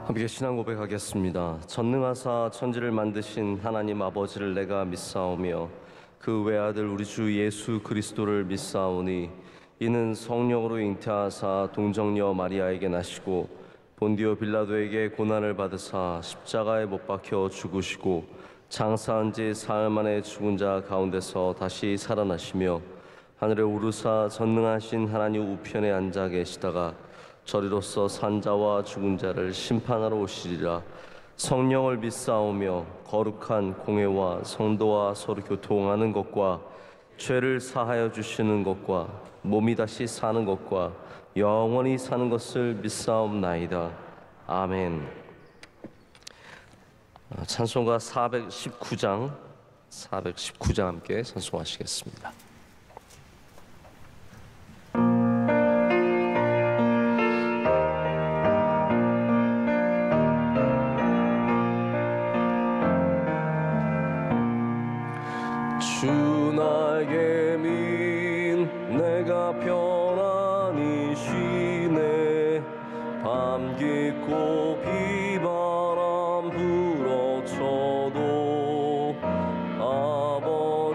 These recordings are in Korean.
함께 신앙 고백하겠습니다. 전능하사 천지를 만드신 하나님 아버지를 내가 믿사오며 그 외아들 우리 주 예수 그리스도를 믿사오니 이는 성령으로 잉태하사 동정녀 마리아에게 나시고 본디오 빌라도에게 고난을 받으사 십자가에 못 박혀 죽으시고 장사한 지 사흘 만에 죽은 자 가운데서 다시 살아나시며 하늘에 오르사 전능하신 하나님 우편에 앉아 계시다가 저리로서 산자와 죽은 자를 심판하러 오시리라. 성령을 믿사오며 거룩한 공회와 성도와 서로 교통하는 것과 죄를 사하여 주시는 것과 몸이 다시 사는 것과 영원히 사는 것을 믿사옵나이다. 아멘. 찬송가 419장 함께 찬송하시겠습니다. 주 나에게 민 내가 편안히 쉬네. 밤 깊고 비바람 불어쳐도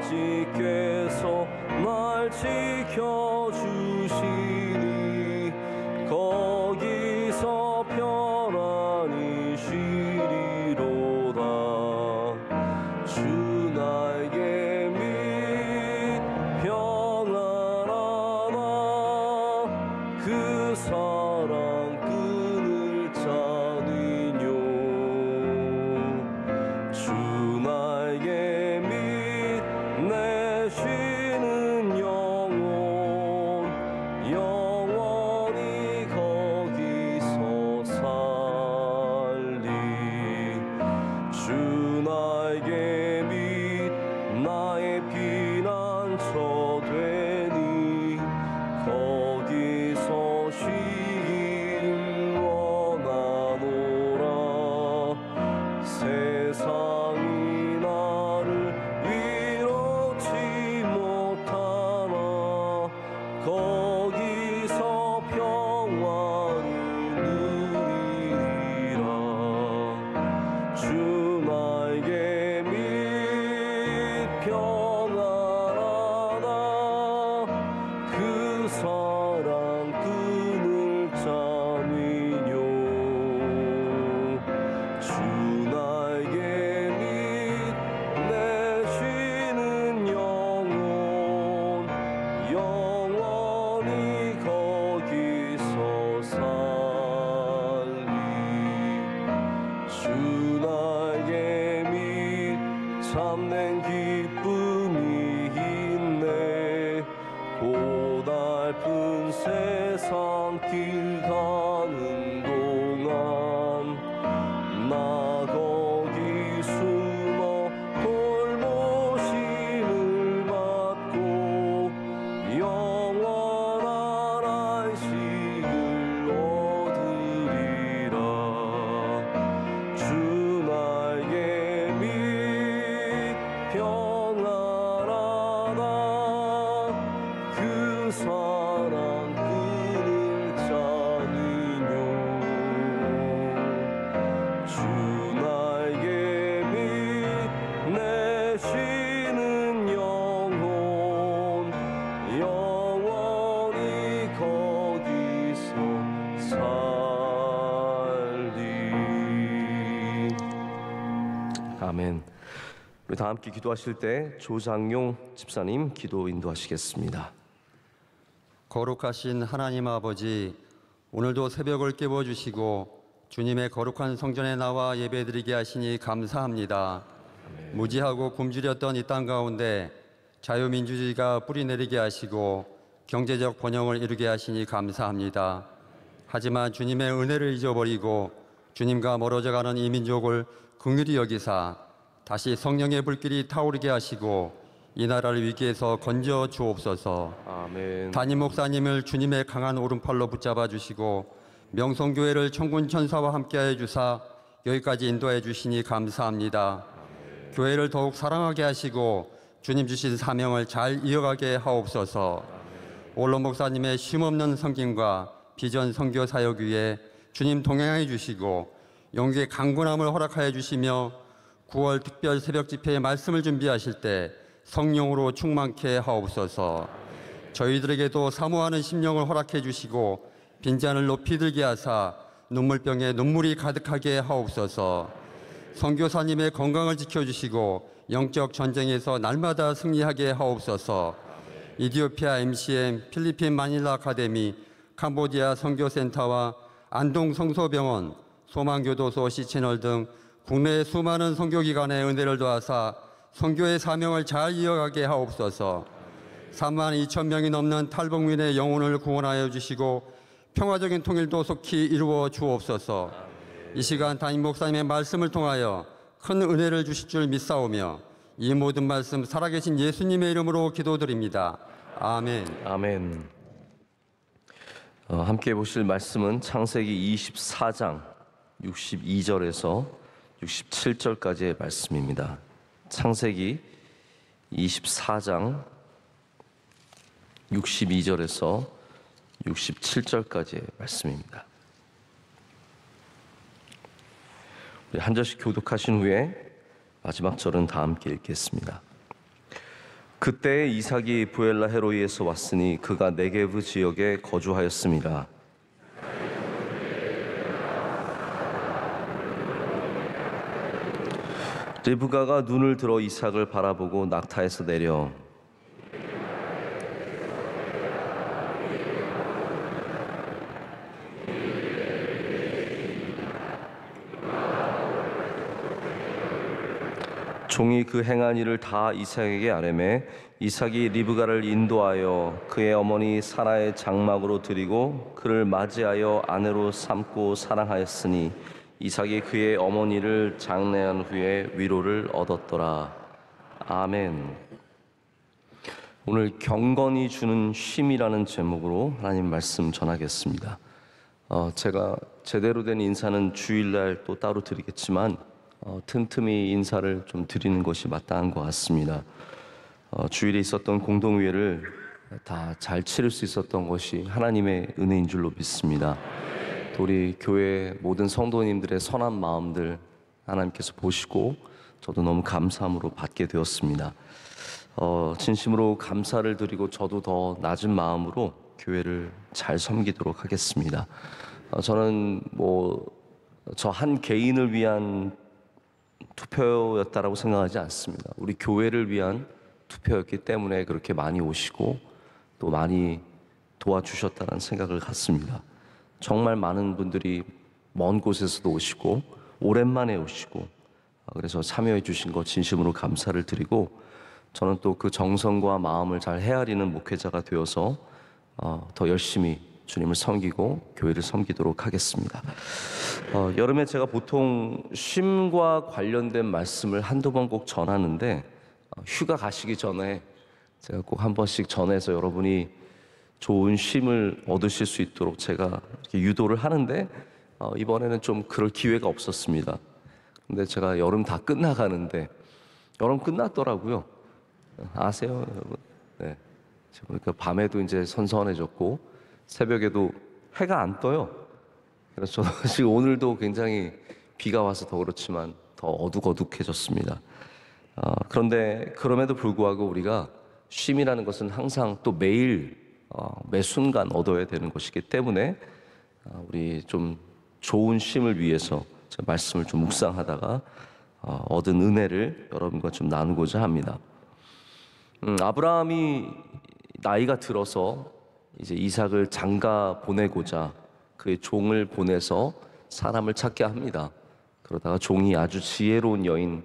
아버지께서 날 지켜주시니 거기서 편안히 쉬리로다. 주 나에게 그 사랑 끈을 짜니뇨. 주 나에게 및 내 쉬는 영혼 영원히 거기서 살리. 주 나에게 및 나의 피난처 되니 거기서 쉬기를 원하노라. 세상이 나를 위로치 못하나 거기서 평화를 누리리라. 주 나에게 및 평안하다. 그 사랑 끈을 짜니뇨. 주 나에게 및 내 쉬는 영혼 영원히 거기서 살리. 주 나에게 및 참된 기쁨이 있네. 고달픈 세상 길 가는 동안 나 거기 숨어 돌보심을 받고 영원한 안식을 얻으리라. 주 나에게 및 평안하다. 그 사랑 끈을 짜니뇨. 주 나에게 및 내 쉬는 영혼 영원히 거기서 살리. 아멘. 우리 다 함께 기도하실 때 조장용 집사님 기도 인도하시겠습니다. 거룩하신 하나님 아버지, 오늘도 새벽을 깨워주시고 주님의 거룩한 성전에 나와 예배드리게 하시니 감사합니다. 무지하고 굶주렸던 이 땅 가운데 자유민주주의가 뿌리내리게 하시고 경제적 번영을 이루게 하시니 감사합니다. 하지만 주님의 은혜를 잊어버리고 주님과 멀어져가는 이 민족을 긍휼히 여기사 다시 성령의 불길이 타오르게 하시고 이 나라를 위기에서 건져 주옵소서. 아멘. 담임 목사님을 주님의 강한 오른팔로 붙잡아 주시고 명성교회를 천군 천사와 함께하여 주사 여기까지 인도해 주시니 감사합니다. 아멘. 교회를 더욱 사랑하게 하시고 주님 주신 사명을 잘 이어가게 하옵소서. 아멘. 올로 목사님의 쉼없는 섬김과 비전 선교 사역 위에 주님 동행해 주시고 영계의 강건함을 허락하여 주시며 9월 특별 새벽 집회의 말씀을 준비하실 때 성령으로 충만케 하옵소서. 저희들에게도 사모하는 심령을 허락해 주시고 빈잔을 높이 들게 하사 눈물병에 눈물이 가득하게 하옵소서. 선교사님의 건강을 지켜주시고 영적 전쟁에서 날마다 승리하게 하옵소서. 이디오피아 MCM, 필리핀 마닐라 아카데미, 캄보디아 선교센터와 안동 성소병원, 소망교도소 C채널 등 국내의 수많은 선교기관의 은혜를 더하사 선교의 사명을 잘 이어가게 하옵소서. 3만 2천 명이 넘는 탈북민의 영혼을 구원하여 주시고 평화적인 통일도 속히 이루어 주옵소서. 이 시간 담임 목사님의 말씀을 통하여 큰 은혜를 주실 줄 믿사오며 이 모든 말씀 살아계신 예수님의 이름으로 기도드립니다. 아멘. 아멘. 함께 보실 말씀은 창세기 24장 62절에서 67절까지의 말씀입니다. 창세기 24장 62절에서 67절까지의 말씀입니다. 우리 한 절씩 교독하신 후에 마지막 절은 다 함께 읽겠습니다. 그때 이삭이 부엘라 헤로이에서 왔으니 그가 네게브 지역에 거주하였습니다. 리브가가 눈을 들어 이삭을 바라보고 낙타에서 내려 종이 그 행한 일을 다 이삭에게 아뢰매 이삭이 리브가를 인도하여 그의 어머니 사라의 장막으로 들이고 그를 맞이하여 아내로 삼고 사랑하였으니 이삭이 그의 어머니를 장례한 후에 위로를 얻었더라. 아멘. 오늘 경건이 주는 쉼이라는 제목으로 하나님 말씀 전하겠습니다. 제가 제대로 된 인사는 주일날 또 따로 드리겠지만 틈틈이 인사를 좀 드리는 것이 마땅한 것 같습니다. 주일에 있었던 공동회를 다 잘 치를 수 있었던 것이 하나님의 은혜인 줄로 믿습니다. 또 우리 교회 모든 성도님들의 선한 마음들 하나님께서 보시고 저도 너무 감사함으로 받게 되었습니다. 진심으로 감사를 드리고 저도 더 낮은 마음으로 교회를 잘 섬기도록 하겠습니다. 저는 저 한 개인을 위한 투표였다라고 생각하지 않습니다. 우리 교회를 위한 투표였기 때문에 그렇게 많이 오시고 또 많이 도와주셨다는 생각을 갖습니다. 정말 많은 분들이 먼 곳에서도 오시고 오랜만에 오시고 그래서 참여해 주신 것 진심으로 감사를 드리고 저는 또 그 정성과 마음을 잘 헤아리는 목회자가 되어서 더 열심히 주님을 섬기고 교회를 섬기도록 하겠습니다. 여름에 제가 보통 쉼과 관련된 말씀을 한두 번 꼭 전하는데 휴가 가시기 전에 제가 꼭 한 번씩 전해서 여러분이 좋은 쉼을 얻으실 수 있도록 제가 이렇게 유도를 하는데 이번에는 좀 그럴 기회가 없었습니다. 근데 제가 여름 다 끝나가는데 여름 끝났더라고요. 아세요, 여러분? 네. 보니까 밤에도 이제 선선해졌고 새벽에도 해가 안 떠요. 그래서 저도 지금 오늘도 굉장히 비가 와서 더 그렇지만 더 어둑어둑해졌습니다. 그런데 그럼에도 불구하고 우리가 쉼이라는 것은 항상 또 매일 매 순간 얻어야 되는 것이기 때문에 우리 좀 좋은 쉼을 위해서 제가 말씀을 좀 묵상하다가 얻은 은혜를 여러분과 좀 나누고자 합니다. 아브라함이 나이가 들어서 이제 이삭을 장가 보내고자 그의 종을 보내서 사람을 찾게 합니다. 그러다가 종이 아주 지혜로운 여인,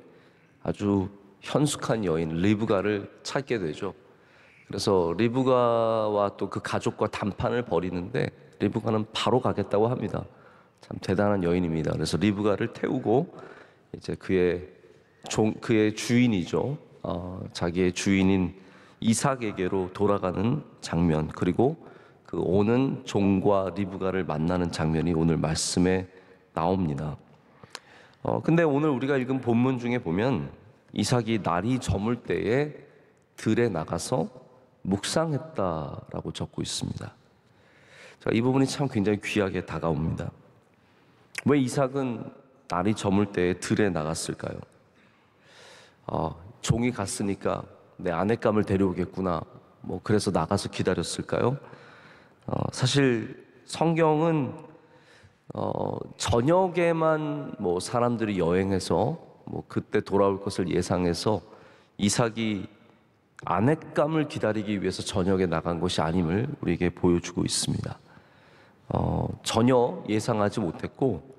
아주 현숙한 여인 리브가를 찾게 되죠. 그래서 리브가와 또 그 가족과 담판을 벌이는데 리브가는 바로 가겠다고 합니다. 참 대단한 여인입니다. 그래서 리브가를 태우고 이제 그의 주인이죠. 자기의 주인인 이삭에게로 돌아가는 장면, 그리고 그 오는 종과 리브가를 만나는 장면이 오늘 말씀에 나옵니다. 근데 오늘 우리가 읽은 본문 중에 보면 이삭이 날이 저물 때에 들에 나가서 묵상했다라고 적고 있습니다. 이 부분이 참 굉장히 귀하게 다가옵니다. 왜 이삭은 날이 저물 때에 들에 나갔을까요? 종이 갔으니까 내 아내감을 데려오겠구나. 그래서 나가서 기다렸을까요? 사실 성경은 저녁에만 사람들이 여행해서 그때 돌아올 것을 예상해서 이삭이 아내감을 기다리기 위해서 저녁에 나간 것이 아님을 우리에게 보여주고 있습니다. 전혀 예상하지 못했고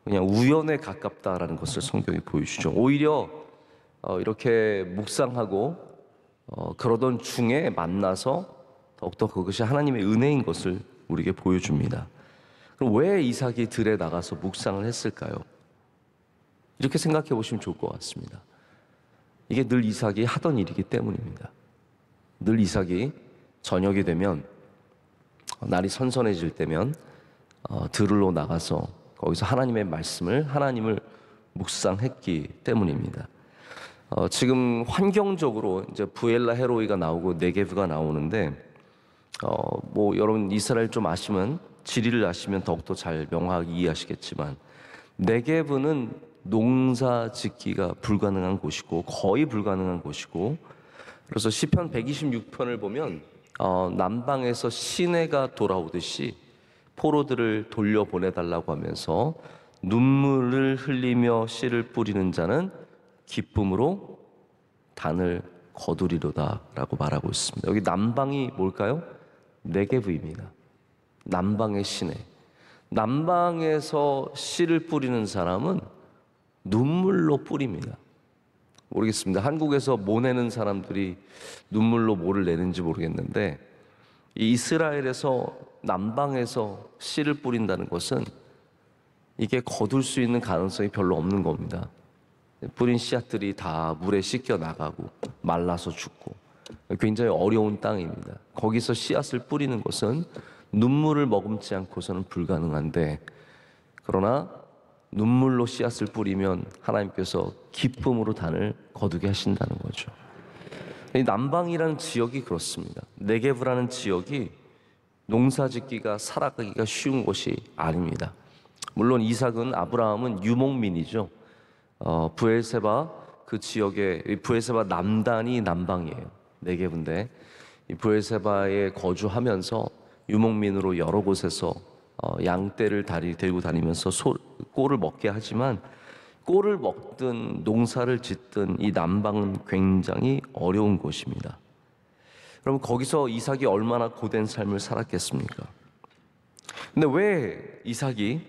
그냥 우연에 가깝다라는 것을 성경이 보여주죠. 오히려 이렇게 묵상하고 그러던 중에 만나서 더욱더 그것이 하나님의 은혜인 것을 우리에게 보여줍니다. 그럼 왜 이삭이 들에 나가서 묵상을 했을까요? 이렇게 생각해 보시면 좋을 것 같습니다. 이게 늘 이삭이 하던 일이기 때문입니다. 늘 이삭이 저녁이 되면 날이 선선해질 때면 들으러 나가서 거기서 하나님의 말씀을 하나님을 묵상했기 때문입니다. 지금 환경적으로 이제 부엘라 헤로이가 나오고 네게브가 나오는데 여러분 이스라엘 좀 아시면 지리를 아시면 더욱더 잘 명확하게 이해하시겠지만 네게브는 농사 짓기가 불가능한 곳이고 거의 불가능한 곳이고 그래서 시편 126편을 보면 남방에서 시내가 돌아오듯이 포로들을 돌려보내달라고 하면서 눈물을 흘리며 씨를 뿌리는 자는 기쁨으로 단을 거두리로다 라고 말하고 있습니다. 여기 남방이 뭘까요? 네게브입니다. 남방의 시내. 남방에서 씨를 뿌리는 사람은 눈물로 뿌립니다. 모르겠습니다. 한국에서 모 내는 사람들이 눈물로 뭐를 내는지 모르겠는데 이 이스라엘에서 남방에서 씨를 뿌린다는 것은 이게 거둘 수 있는 가능성이 별로 없는 겁니다. 뿌린 씨앗들이 다 물에 씻겨 나가고 말라서 죽고 굉장히 어려운 땅입니다. 거기서 씨앗을 뿌리는 것은 눈물을 머금지 않고서는 불가능한데 그러나 눈물로 씨앗을 뿌리면 하나님께서 기쁨으로 단을 거두게 하신다는 거죠. 이 남방이라는 지역이 그렇습니다. 네게브라는 지역이 농사짓기가 살아가기가 쉬운 곳이 아닙니다. 물론 이삭은 아브라함은 유목민이죠. 브엘세바 그 지역에 브엘세바 남단이 남방이에요. 네게브인데 이 브엘세바에 거주하면서 유목민으로 여러 곳에서 양떼를 들고 다니면서 꼴을 먹게 하지만 꼴을 먹든 농사를 짓든 이 남방은 굉장히 어려운 곳입니다. 그럼 거기서 이삭이 얼마나 고된 삶을 살았겠습니까? 근데 왜 이삭이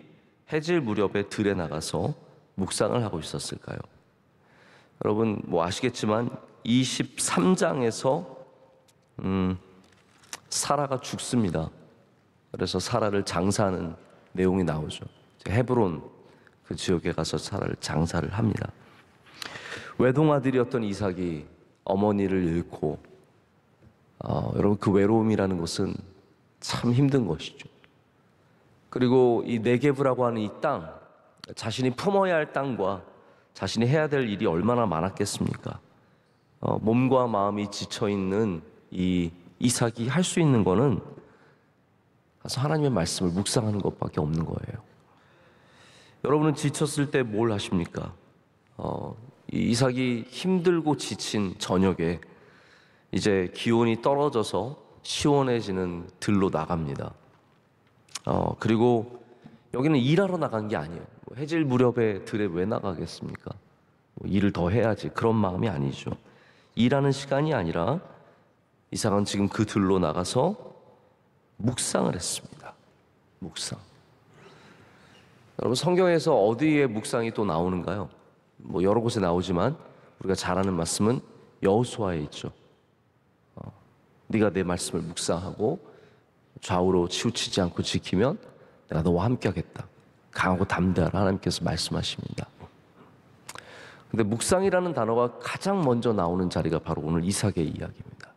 해질 무렵에 들에 나가서 묵상을 하고 있었을까요? 여러분 아시겠지만 23장에서 사라가 죽습니다. 그래서 사라를 장사하는 내용이 나오죠. 헤브론 그 지역에 가서 사라를 장사를 합니다. 외동아들이었던 이삭이 어머니를 잃고 여러분 그 외로움이라는 것은 참 힘든 것이죠. 그리고 이 네게브라고 하는 이 땅, 자신이 품어야 할 땅과 자신이 해야 될 일이 얼마나 많았겠습니까? 몸과 마음이 지쳐있는 이 이삭이 할 수 있는 거는 가서 하나님의 말씀을 묵상하는 것밖에 없는 거예요. 여러분은 지쳤을 때 뭘 하십니까? 이 이삭이 힘들고 지친 저녁에 이제 기온이 떨어져서 시원해지는 들로 나갑니다. 그리고 여기는 일하러 나간 게 아니에요. 해질 무렵에 들에 왜 나가겠습니까? 일을 더 해야지 그런 마음이 아니죠. 일하는 시간이 아니라 이삭은 지금 그 들로 나가서 묵상을 했습니다. 묵상. 여러분 성경에서 어디에 묵상이 또 나오는가요? 여러 곳에 나오지만 우리가 잘 아는 말씀은 여호수아에 있죠. 네가 내 말씀을 묵상하고 좌우로 치우치지 않고 지키면 내가 너와 함께 하겠다. 강하고 담대하라 하나님께서 말씀하십니다. 근데 묵상이라는 단어가 가장 먼저 나오는 자리가 바로 오늘 이삭의 이야기입니다.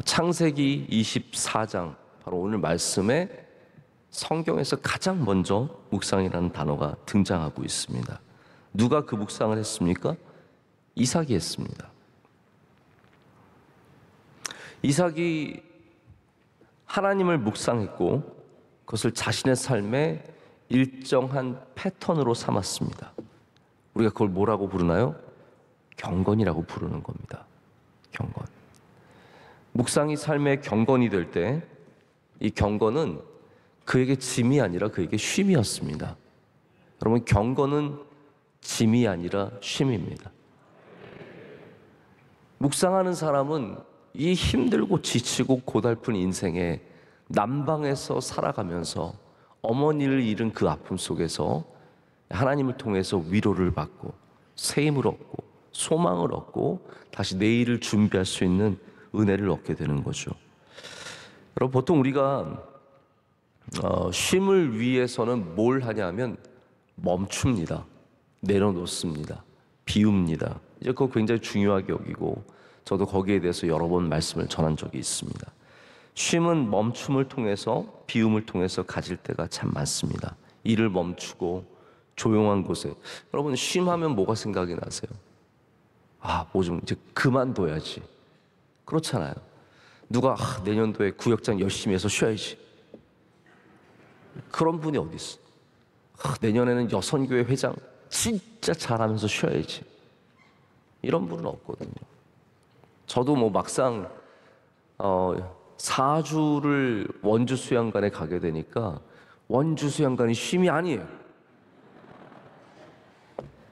창세기 24장 바로 오늘 말씀에 성경에서 가장 먼저 묵상이라는 단어가 등장하고 있습니다. 누가 그 묵상을 했습니까? 이삭이 했습니다. 이삭이 하나님을 묵상했고 그것을 자신의 삶에 일정한 패턴으로 삼았습니다. 우리가 그걸 뭐라고 부르나요? 경건이라고 부르는 겁니다. 경건. 묵상이 삶의 경건이 될 때 이 경건은 그에게 짐이 아니라 그에게 쉼이었습니다. 여러분, 경건은 짐이 아니라 쉼입니다. 묵상하는 사람은 이 힘들고 지치고 고달픈 인생에 남방에서 살아가면서 어머니를 잃은 그 아픔 속에서 하나님을 통해서 위로를 받고 새 힘을 얻고 소망을 얻고 다시 내일을 준비할 수 있는 은혜를 얻게 되는 거죠. 여러분, 보통 우리가 쉼을 위해서는 뭘 하냐면 멈춥니다. 내려놓습니다. 비웁니다. 이제 그거 굉장히 중요하게 여기고 저도 거기에 대해서 여러 번 말씀을 전한 적이 있습니다. 쉼은 멈춤을 통해서 비움을 통해서 가질 때가 참 많습니다. 일을 멈추고 조용한 곳에. 여러분, 쉼하면 뭐가 생각이 나세요? 뭐 좀 이제 그만둬야지. 그렇잖아요. 누가 내년도에 구역장 열심히 해서 쉬어야지. 그런 분이 어디 있어? 내년에는 여선교회 회장 진짜 잘하면서 쉬어야지. 이런 분은 없거든요. 저도 뭐 막상 4주를 원주 수양관에 가게 되니까 원주 수양관이 쉼이 아니에요.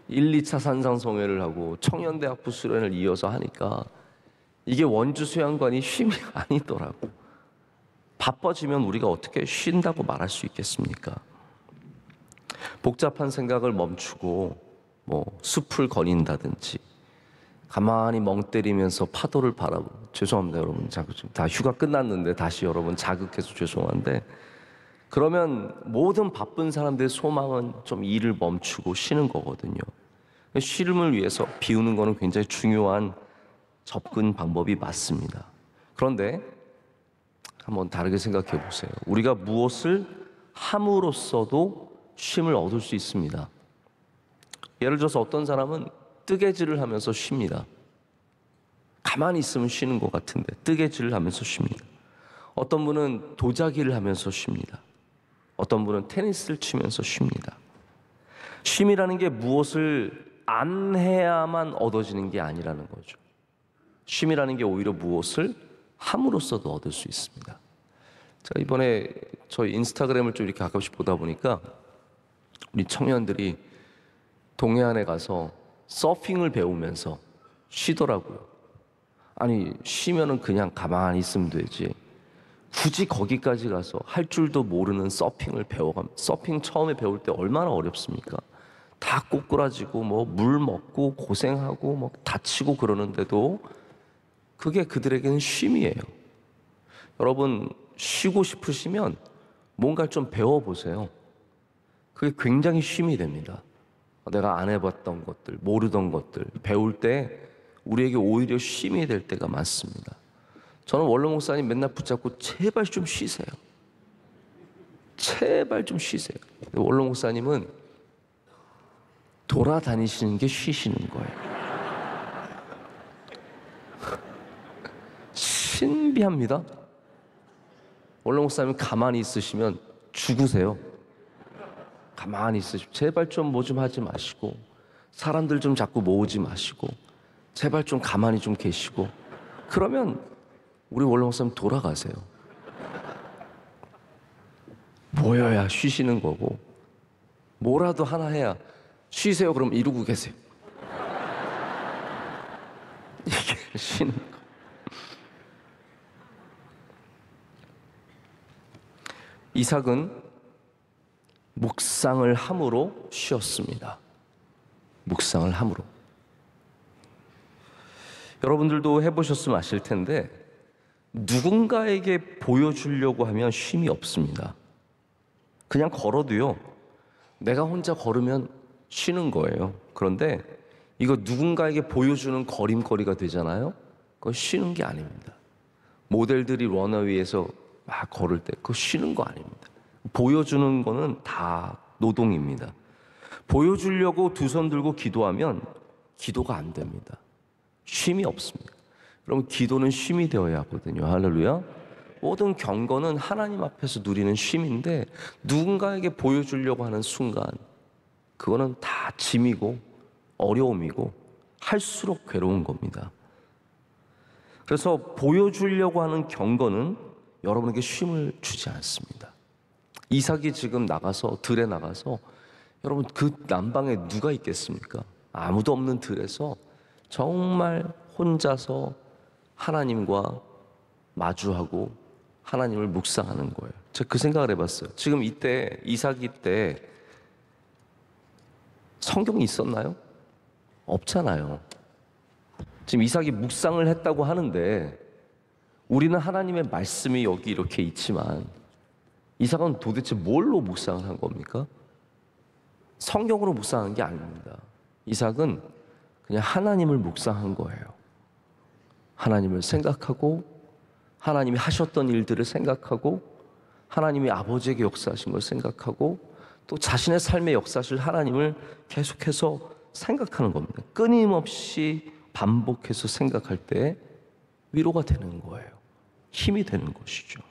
1, 2차 산상송회를 하고 청년대학부 수련을 이어서 하니까 이게 원주 수양관이 쉼이 아니더라고. 바빠지면 우리가 어떻게 쉰다고 말할 수 있겠습니까? 복잡한 생각을 멈추고 뭐 숲을 거닌다든지 가만히 멍 때리면서 파도를 바라보고, 죄송합니다 여러분, 지금 다 휴가 끝났는데 다시 여러분 자극해서 죄송한데, 그러면 모든 바쁜 사람들의 소망은 좀 일을 멈추고 쉬는 거거든요. 쉼을 위해서 비우는 거는 굉장히 중요한 접근 방법이 맞습니다. 그런데 한번 다르게 생각해 보세요. 우리가 무엇을 함으로써도 쉼을 얻을 수 있습니다. 예를 들어서 어떤 사람은 뜨개질을 하면서 쉽니다. 가만히 있으면 쉬는 것 같은데 뜨개질을 하면서 쉽니다. 어떤 분은 도자기를 하면서 쉽니다. 어떤 분은 테니스를 치면서 쉽니다. 쉼이라는 게 무엇을 안 해야만 얻어지는 게 아니라는 거죠. 쉼이라는 게 오히려 무엇을 함으로써도 얻을 수 있습니다. 제가 이번에 저희 인스타그램을 좀 이렇게 가끔씩 보다 보니까 우리 청년들이 동해안에 가서 서핑을 배우면서 쉬더라고요. 아니, 쉬면은 그냥 가만히 있으면 되지. 굳이 거기까지 가서 할 줄도 모르는 서핑을 배워가면, 서핑 처음에 배울 때 얼마나 어렵습니까? 다 꼬꾸라지고 뭐 물 먹고 고생하고 뭐 다치고 그러는데도 그게 그들에게는 쉼이에요. 여러분, 쉬고 싶으시면 뭔가를 좀 배워보세요. 그게 굉장히 쉼이 됩니다. 내가 안 해봤던 것들, 모르던 것들 배울 때 우리에게 오히려 쉼이 될 때가 많습니다. 저는 원로 목사님 맨날 붙잡고 제발 좀 쉬세요. 제발 좀 쉬세요. 원로 목사님은 돌아다니시는 게 쉬시는 거예요. 신비합니다. 원로 목사님 가만히 있으시면 죽으세요. 가만히 있으시고 제발 좀 뭐 좀 하지 마시고 사람들 좀 자꾸 모으지 마시고 제발 좀 가만히 좀 계시고, 그러면 우리 원로 목사님 돌아가세요. 모여야 쉬시는 거고 뭐라도 하나 해야 쉬세요. 그럼 이러고 계세요. 이게 쉬는 거. 이삭은 묵상을 함으로 쉬었습니다. 묵상을 함으로. 여러분들도 해보셨으면 아실 텐데 누군가에게 보여주려고 하면 쉼이 없습니다. 그냥 걸어도요, 내가 혼자 걸으면 쉬는 거예요. 그런데 이거 누군가에게 보여주는 걸음걸이가 되잖아요. 그거 쉬는 게 아닙니다. 모델들이 러너웨이에서 막 걸을 때 그거 쉬는 거 아닙니다. 보여주는 거는 다 노동입니다. 보여주려고 두 손 들고 기도하면 기도가 안 됩니다. 쉼이 없습니다. 여러분, 기도는 쉼이 되어야 하거든요. 할렐루야. 모든 경건은 하나님 앞에서 누리는 쉼인데 누군가에게 보여주려고 하는 순간 그거는 다 짐이고 어려움이고 할수록 괴로운 겁니다. 그래서 보여주려고 하는 경건은 여러분에게 쉼을 주지 않습니다. 이삭이 지금 나가서 들에 나가서 여러분 그 남방에 누가 있겠습니까? 아무도 없는 들에서 정말 혼자서 하나님과 마주하고 하나님을 묵상하는 거예요. 제가 그 생각을 해봤어요. 지금 이때 이삭이 때 성경이 있었나요? 없잖아요. 지금 이삭이 묵상을 했다고 하는데 우리는 하나님의 말씀이 여기 이렇게 있지만 이삭은 도대체 뭘로 묵상을 한 겁니까? 성경으로 묵상한 게 아닙니다. 이삭은 그냥 하나님을 묵상한 거예요. 하나님을 생각하고 하나님이 하셨던 일들을 생각하고 하나님이 아버지에게 역사하신 걸 생각하고 또 자신의 삶의 역사실 하나님을 계속해서 생각하는 겁니다. 끊임없이 반복해서 생각할 때 위로가 되는 거예요. 힘이 되는 것이죠.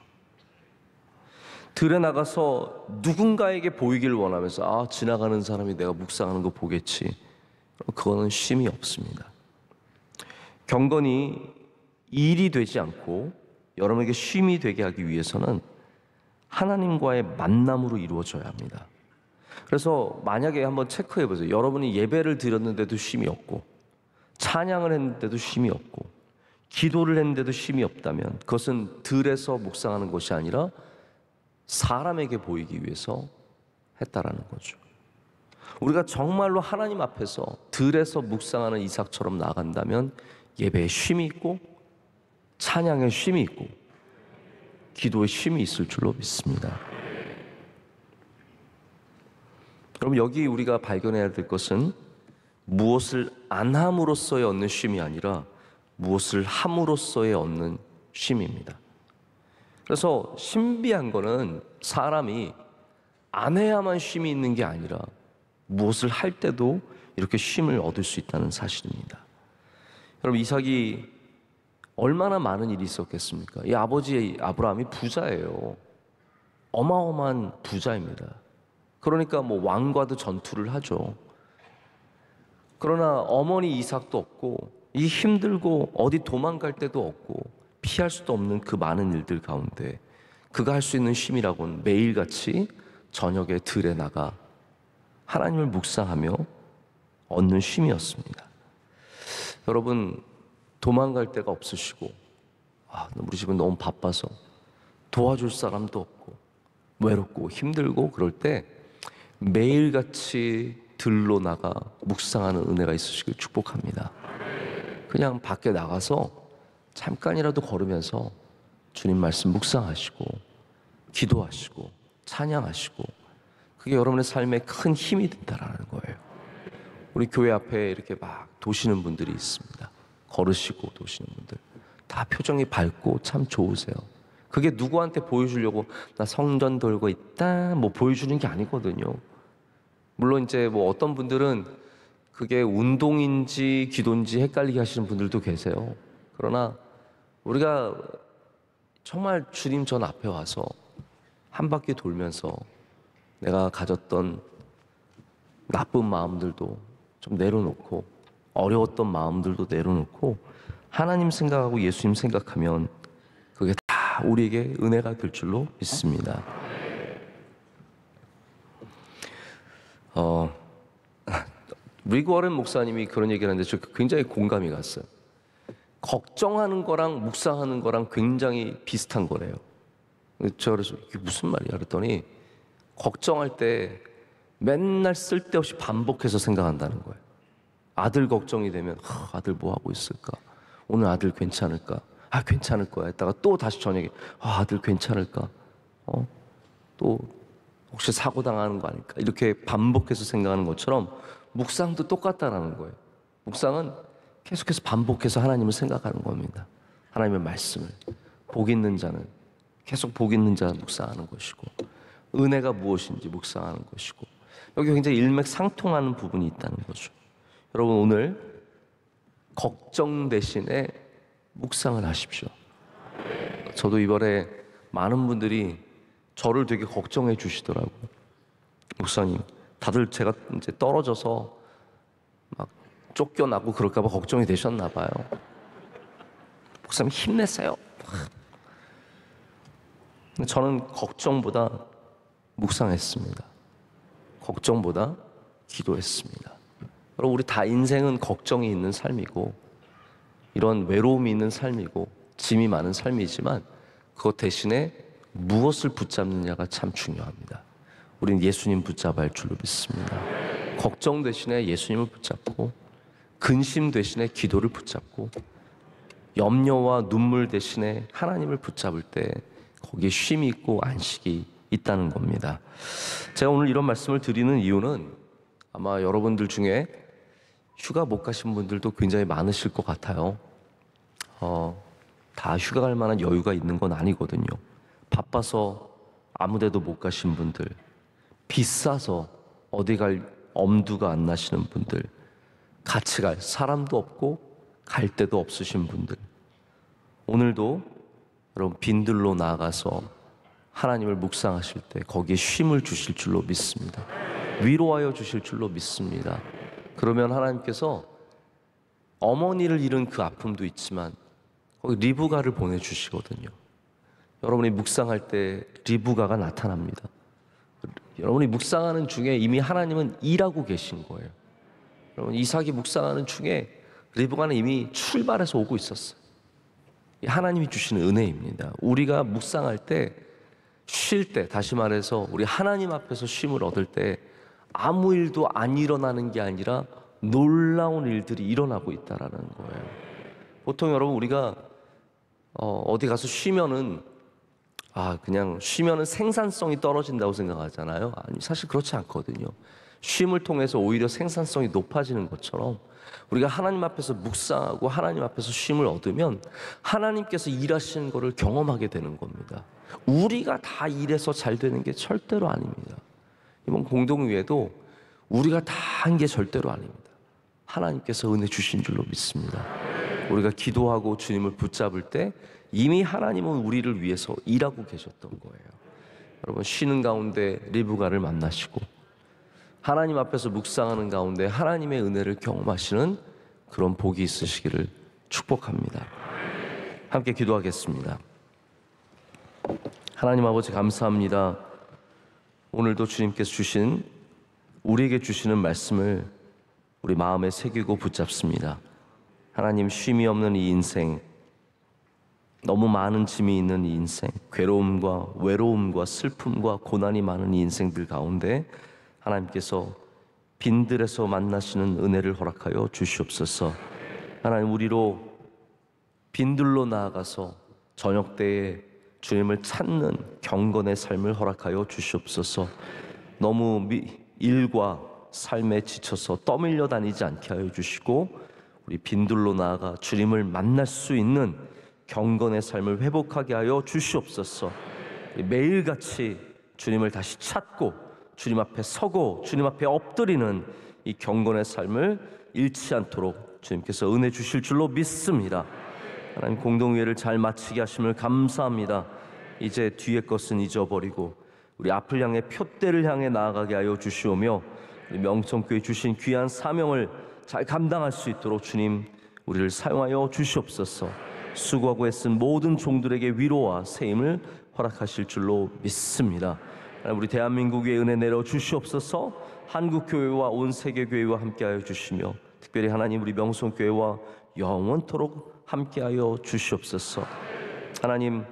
들에 나가서 누군가에게 보이기를 원하면서 지나가는 사람이 내가 묵상하는 거 보겠지. 그거는 쉼이 없습니다. 경건이 일이 되지 않고 여러분에게 쉼이 되게 하기 위해서는 하나님과의 만남으로 이루어져야 합니다. 그래서 만약에 한번 체크해 보세요. 여러분이 예배를 드렸는데도 쉼이 없고 찬양을 했는데도 쉼이 없고 기도를 했는데도 쉼이 없다면 그것은 들에서 묵상하는 것이 아니라 사람에게 보이기 위해서 했다라는 거죠. 우리가 정말로 하나님 앞에서 들에서 묵상하는 이삭처럼 나간다면 예배에 쉼이 있고 찬양에 쉼이 있고 기도에 쉼이 있을 줄로 믿습니다. 그럼 여기 우리가 발견해야 될 것은 무엇을 안 함으로써의 얻는 쉼이 아니라 무엇을 함으로써의 얻는 쉼입니다. 그래서 신비한 거는 사람이 안 해야만 쉼이 있는 게 아니라 무엇을 할 때도 이렇게 쉼을 얻을 수 있다는 사실입니다. 여러분 이삭이 얼마나 많은 일이 있었겠습니까? 이 아버지 아브라함이 부자예요. 어마어마한 부자입니다. 그러니까 뭐 왕과도 전투를 하죠. 그러나 어머니 이삭도 없고 이 힘들고 어디 도망갈 데도 없고 피할 수도 없는 그 많은 일들 가운데 그가 할 수 있는 쉼이라고는 매일같이 저녁에 들에 나가 하나님을 묵상하며 얻는 쉼이었습니다. 여러분 도망갈 데가 없으시고 우리 집은 너무 바빠서 도와줄 사람도 없고 외롭고 힘들고 그럴 때 매일같이 들로 나가 묵상하는 은혜가 있으시길 축복합니다. 그냥 밖에 나가서 잠깐이라도 걸으면서 주님 말씀 묵상하시고 기도하시고 찬양하시고 그게 여러분의 삶에 큰 힘이 된다라는 거예요. 우리 교회 앞에 이렇게 막 도시는 분들이 있습니다. 걸으시고 도시는 분들 다 표정이 밝고 참 좋으세요. 그게 누구한테 보여주려고 나 성전 돌고 있다 뭐 보여주는 게 아니거든요. 물론 이제 뭐 어떤 분들은 그게 운동인지 기도인지 헷갈리게 하시는 분들도 계세요. 그러나 우리가 정말 주님 전 앞에 와서 한 바퀴 돌면서 내가 가졌던 나쁜 마음들도 좀 내려놓고 어려웠던 마음들도 내려놓고 하나님 생각하고 예수님 생각하면 그게 다 우리에게 은혜가 될 줄로 믿습니다. 리그 워렌 목사님이 그런 얘기를 하는데 저 굉장히 공감이 갔어요. 걱정하는 거랑 묵상하는 거랑 굉장히 비슷한 거래요. 저 그래서 이게 무슨 말이야 그랬더니 걱정할 때 맨날 쓸데없이 반복해서 생각한다는 거예요. 아들 걱정이 되면 아들 뭐 하고 있을까? 오늘 아들 괜찮을까? 괜찮을 거야 했다가 또 다시 저녁에 아들 괜찮을까? 또 혹시 사고 당하는 거 아닐까? 이렇게 반복해서 생각하는 것처럼 묵상도 똑같다라는 거예요. 묵상은 계속해서 반복해서 하나님을 생각하는 겁니다. 하나님의 말씀을 복 있는 자는 계속 복 있는 자 묵상하는 것이고 은혜가 무엇인지 묵상하는 것이고 여기 굉장히 일맥상통하는 부분이 있다는 거죠. 여러분 오늘 걱정 대신에 묵상을 하십시오. 저도 이번에 많은 분들이 저를 되게 걱정해 주시더라고요. 목사님, 다들 제가 이제 떨어져서 막 쫓겨나고 그럴까 봐 걱정이 되셨나 봐요. 목사님 힘내세요. 근데 저는 걱정보다 묵상했습니다. 걱정보다 기도했습니다. 여러분, 우리 다 인생은 걱정이 있는 삶이고 이런 외로움이 있는 삶이고 짐이 많은 삶이지만 그것 대신에 무엇을 붙잡느냐가 참 중요합니다. 우린 예수님 붙잡아야 할 줄로 믿습니다. 걱정 대신에 예수님을 붙잡고 근심 대신에 기도를 붙잡고 염려와 눈물 대신에 하나님을 붙잡을 때 거기에 쉼이 있고 안식이 있다는 겁니다. 제가 오늘 이런 말씀을 드리는 이유는 아마 여러분들 중에 휴가 못 가신 분들도 굉장히 많으실 것 같아요. 다 휴가 갈 만한 여유가 있는 건 아니거든요. 바빠서 아무 데도 못 가신 분들, 비싸서 어디 갈 엄두가 안 나시는 분들, 같이 갈 사람도 없고 갈 데도 없으신 분들, 오늘도 여러분 빈들로 나아가서 하나님을 묵상하실 때 거기에 쉼을 주실 줄로 믿습니다. 위로하여 주실 줄로 믿습니다. 그러면 하나님께서 어머니를 잃은 그 아픔도 있지만 거기 리브가를 보내주시거든요. 여러분이 묵상할 때 리브가가 나타납니다. 여러분이 묵상하는 중에 이미 하나님은 일하고 계신 거예요. 여러분, 이삭이 묵상하는 중에 리브가는 이미 출발해서 오고 있었어요. 하나님이 주시는 은혜입니다. 우리가 묵상할 때, 쉴 때, 다시 말해서 우리 하나님 앞에서 쉼을 얻을 때 아무 일도 안 일어나는 게 아니라 놀라운 일들이 일어나고 있다라는 거예요. 보통 여러분 우리가 어디 가서 쉬면은 그냥 쉬면은 생산성이 떨어진다고 생각하잖아요. 아니, 사실 그렇지 않거든요. 쉼을 통해서 오히려 생산성이 높아지는 것처럼 우리가 하나님 앞에서 묵상하고 하나님 앞에서 쉼을 얻으면 하나님께서 일하시는 것을 경험하게 되는 겁니다. 우리가 다 일해서 잘 되는 게 절대로 아닙니다. 이번 공동위에도 우리가 다 한 게 절대로 아닙니다. 하나님께서 은혜 주신 줄로 믿습니다. 우리가 기도하고 주님을 붙잡을 때 이미 하나님은 우리를 위해서 일하고 계셨던 거예요. 여러분, 쉬는 가운데 리브가를 만나시고 하나님 앞에서 묵상하는 가운데 하나님의 은혜를 경험하시는 그런 복이 있으시기를 축복합니다. 함께 기도하겠습니다. 하나님 아버지, 감사합니다. 오늘도 주님께서 우리에게 주시는 말씀을 우리 마음에 새기고 붙잡습니다. 하나님, 쉼이 없는 이 인생, 너무 많은 짐이 있는 이 인생, 괴로움과 외로움과 슬픔과 고난이 많은 이 인생들 가운데 하나님께서 빈들에서 만나시는 은혜를 허락하여 주시옵소서. 하나님, 우리로 빈들로 나아가서 저녁 때에 주님을 찾는 경건의 삶을 허락하여 주시옵소서. 너무 일과 삶에 지쳐서 떠밀려 다니지 않게 하여 주시고 우리 빈들로 나아가 주님을 만날 수 있는 경건의 삶을 회복하게 하여 주시옵소서. 매일같이 주님을 다시 찾고 주님 앞에 서고 주님 앞에 엎드리는 이 경건의 삶을 잃지 않도록 주님께서 은혜 주실 줄로 믿습니다. 하나님, 공동회를 잘 마치게 하심을 감사합니다. 이제 뒤의 것은 잊어버리고 우리 앞을 향해 표대를 향해 나아가게 하여 주시오며 우리 명성교회 주신 귀한 사명을 잘 감당할 수 있도록 주님 우리를 사용하여 주시옵소서. 수고하고 애쓴 모든 종들에게 위로와 세임을 허락하실 줄로 믿습니다. 우리 대한민국 위에 은혜 내려 주시옵소서. 한국교회와 온 세계교회와 함께하여 주시며 특별히 하나님 우리 명성교회와 영원토록 함께하여 주시옵소서. 하나님,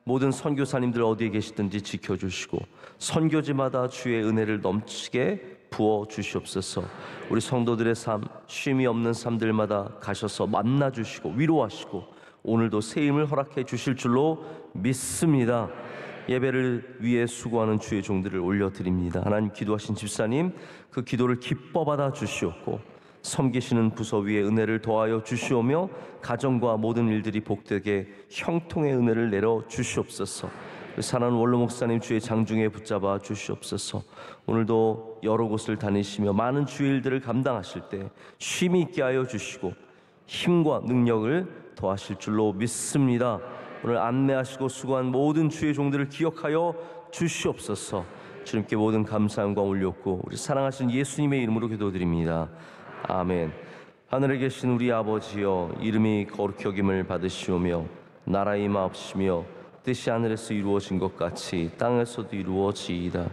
모든 선교사님들 어디에 계시든지 지켜주시고 선교지마다 주의 은혜를 넘치게 부어 주시옵소서. 우리 성도들의 삶, 쉼이 없는 삶들마다 가셔서 만나주시고 위로하시고 오늘도 새 힘을 허락해 주실 줄로 믿습니다. 예배를 위해 수고하는 주의 종들을 올려드립니다. 하나님, 기도하신 집사님 그 기도를 기뻐 받아 주시옵고 섬기시는 부서 위에 은혜를 더하여 주시오며 가정과 모든 일들이 복되게 형통의 은혜를 내려 주시옵소서. 사랑하는 원로 목사님 주의 장중에 붙잡아 주시옵소서. 오늘도 여러 곳을 다니시며 많은 주의 일들을 감당하실 때 쉼이 있게 하여 주시고 힘과 능력을 더하실 줄로 믿습니다. 오늘 안내하시고 수고한 모든 주의 종들을 기억하여 주시옵소서. 주님께 모든 감사함과 올렸고 우리 사랑하신 예수님의 이름으로 기도드립니다. 아멘. 하늘에 계신 우리 아버지여, 이름이 거룩히 여김을 받으시오며 나라 임하옵시며 뜻이 하늘에서 이루어진 것 같이 땅에서도 이루어지이다.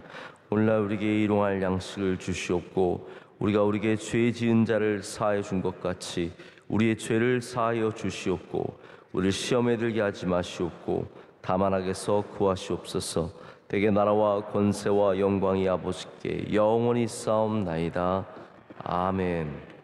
오늘날 우리에게 일용할 양식을 주시옵고 우리가 우리에게 죄 지은 자를 사하여 준 것 같이 우리의 죄를 사하여 주시옵고 우리를 시험에 들게 하지 마시옵고 다만 악에서 구하시옵소서. 대개 나라와 권세와 영광이 아버지께 영원히 싸움나이다. 아멘.